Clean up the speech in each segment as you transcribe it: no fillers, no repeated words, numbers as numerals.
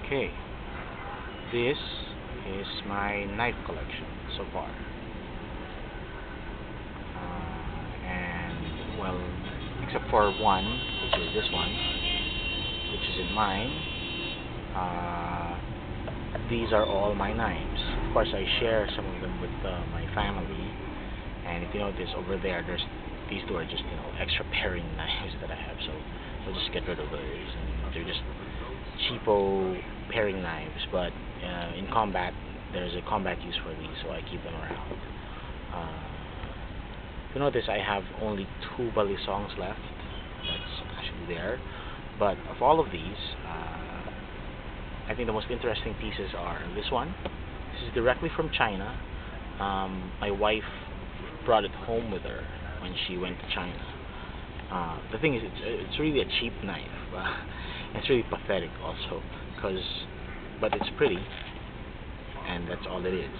Okay, this is my knife collection so far. And, well, except for one, which is this one, which isn't mine, uh, these are all my knives. Of course, I share some of them with my family. And if you notice over there, there's these two are just extra paring knives that I have. So I'll just get rid of those. And they're just cheapo paring knives, but in combat there's a combat use for these, so I keep them around. If you notice, I have only two balisongs left. That's actually there. But of all of these, I think the most interesting pieces are this one. This is directly from China. My wife brought it home with her when she went to China. The thing is, it's really a cheap knife. It's really pathetic also, but it's pretty, and that's all it is.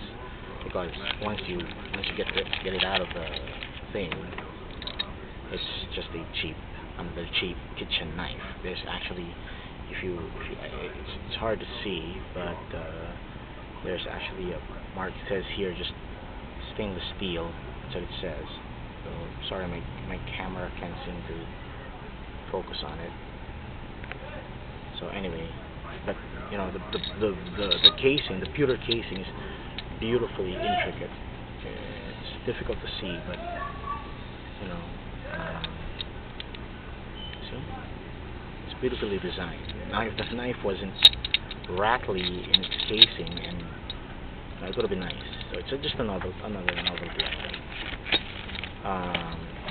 Because once you get it out of the thing, it's just another cheap kitchen knife. There's actually, it's hard to see, but there's actually a mark. It says here just stainless steel. That's what it says. So sorry, my camera can't seem to focus on it. So anyway, but the casing, the pewter casing, is beautifully intricate. It's difficult to see, but see, it's beautifully designed. Now, if the knife wasn't rattly in its casing, and it would have been nice. So it's just another novelty item.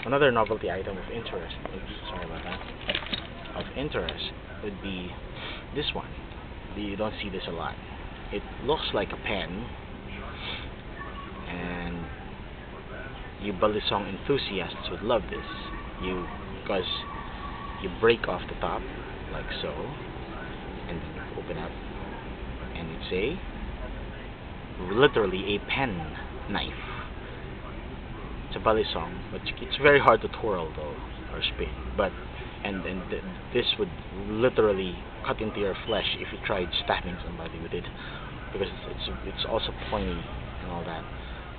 Another novelty item of interest. Oops, sorry about that. Of interest would be this one. You don't see this a lot. It looks like a pen, and you balisong enthusiasts would love this. Because you break off the top like so, and then you open up, and it's literally a pen knife. It's a balisong, but it's very hard to twirl though, or spin. But this would literally cut into your flesh if you tried stabbing somebody with it, because it's also pointy and all that.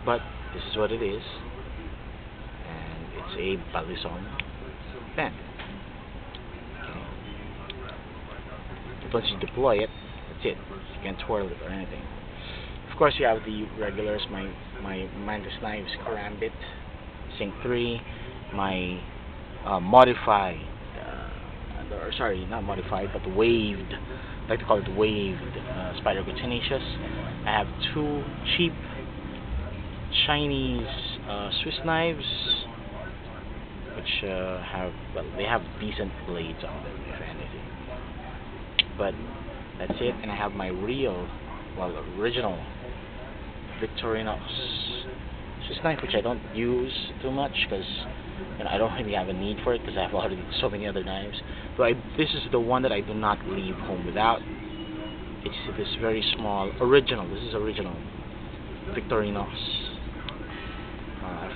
But this is what it is, and it's a balisong pen. Okay. But once you deploy it, that's it. You can't twirl it or anything. Of course, you have the regulars, my Mantis knives, Karambit, Sync 3, my modified, or sorry, not modified, but waved, I like to call it waved, Spyderco Tenacious. I have two cheap Chinese Swiss knives, which they have decent blades on them, if anything. But that's it, and I have my original Victorinox Swiss knife, which I don't use too much because I don't really have a need for it, because I have already so many other knives. But this is the one that I do not leave home without. It's this very small original. This is original Victorinox.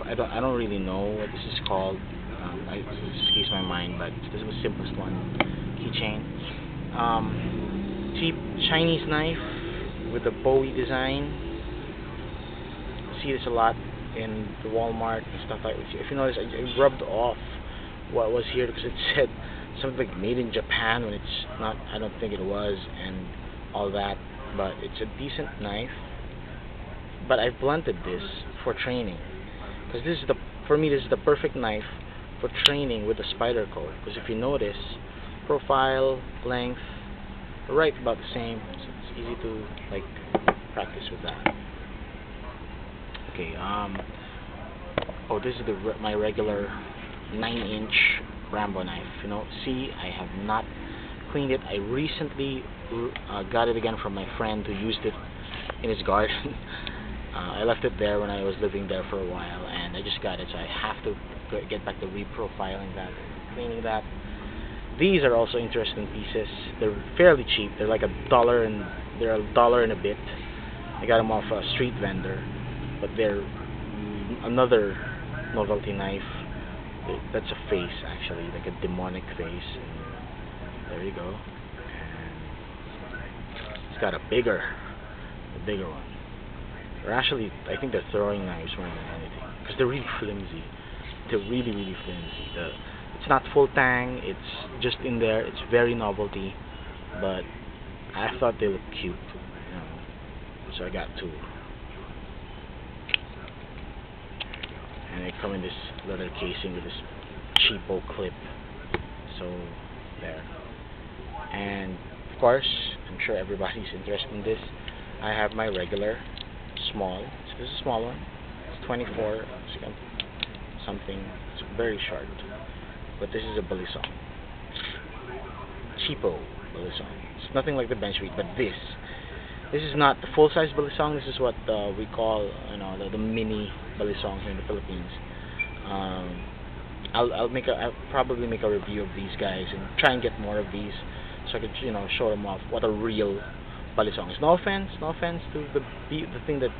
I don't really know what this is called. It escapes my mind, but this is the simplest one. Keychain. Cheap Chinese knife with the Bowie design. You see this a lot in the Walmart and stuff like that. If you notice, I rubbed off what was here because it said something like made in Japan when it's not. I don't think it was, and all that. But it's a decent knife. But I've blunted this for training, because for me this is the perfect knife for training with the Spyderco. Because if you notice, profile, length, right about the same, so it's easy to practice with that. Okay, this is my regular 9-inch Rambo knife. See, I have not cleaned it. I recently got it again from my friend who used it in his garden. I left it there when I was living there for a while, and I just got it, so I have to get back to reprofiling that, cleaning that. These are also interesting pieces. They're fairly cheap. They're like $1, and they're $1 and a bit. I got them off a street vendor, but they're another novelty knife. That's a face, actually, like a demonic face. And there you go. got a bigger one. They're actually, I think they're throwing knives more than anything, because they're really flimsy. They're really, really flimsy. It's not full tang. It's just in there. It's very novelty, but I thought they looked cute, so I got two. And they come in this leather casing with this cheapo clip. So there. And of course, I'm sure everybody's interested in this. I have my regular small. So this is a small one. It's 24 something. It's very short. But this is a balisong. Cheapo balisong. It's nothing like the bench weight, but this is not the full size balisong. This is what we call, the mini balisong here in the Philippines. I'll probably make a review of these guys and try and get more of these, so I could show them off what a real balisong is. No offense to the thing that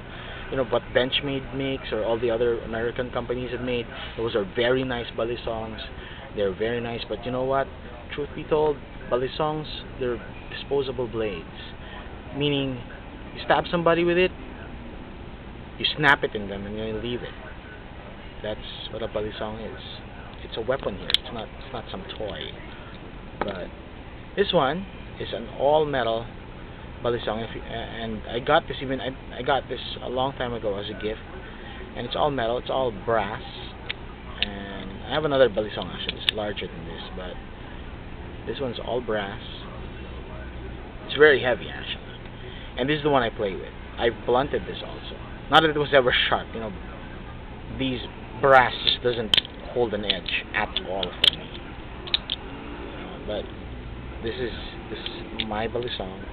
what Benchmade makes or all the other American companies have made. Those are very nice balisongs. They're very nice, but you know what? Truth be told, balisongs, they're disposable blades. Meaning, you stab somebody with it, you snap it in them, and you leave it. That's what a balisong is. It's a weapon here. It's not some toy. But this one is an all metal balisong, and I got this a long time ago as a gift, and it's all metal. It's all brass, and I have another balisong actually. It's larger than this, but this one's all brass. It's very heavy actually. And this is the one I play with. I've blunted this also. Not that it was ever sharp. These brass just doesn't hold an edge at all for me. But this is my balisong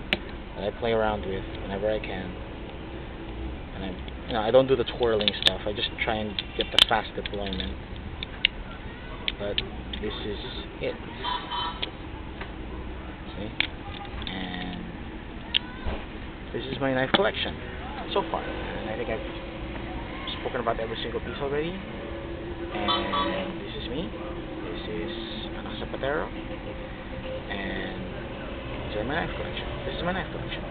that I play around with whenever I can. And I don't do the twirling stuff. I just try and get the fast deployment. But this is it. See? And this is my knife collection so far, and I think I've spoken about every single piece already. And this is me. This is Zapatero, and these are my knife collection. This is my knife collection.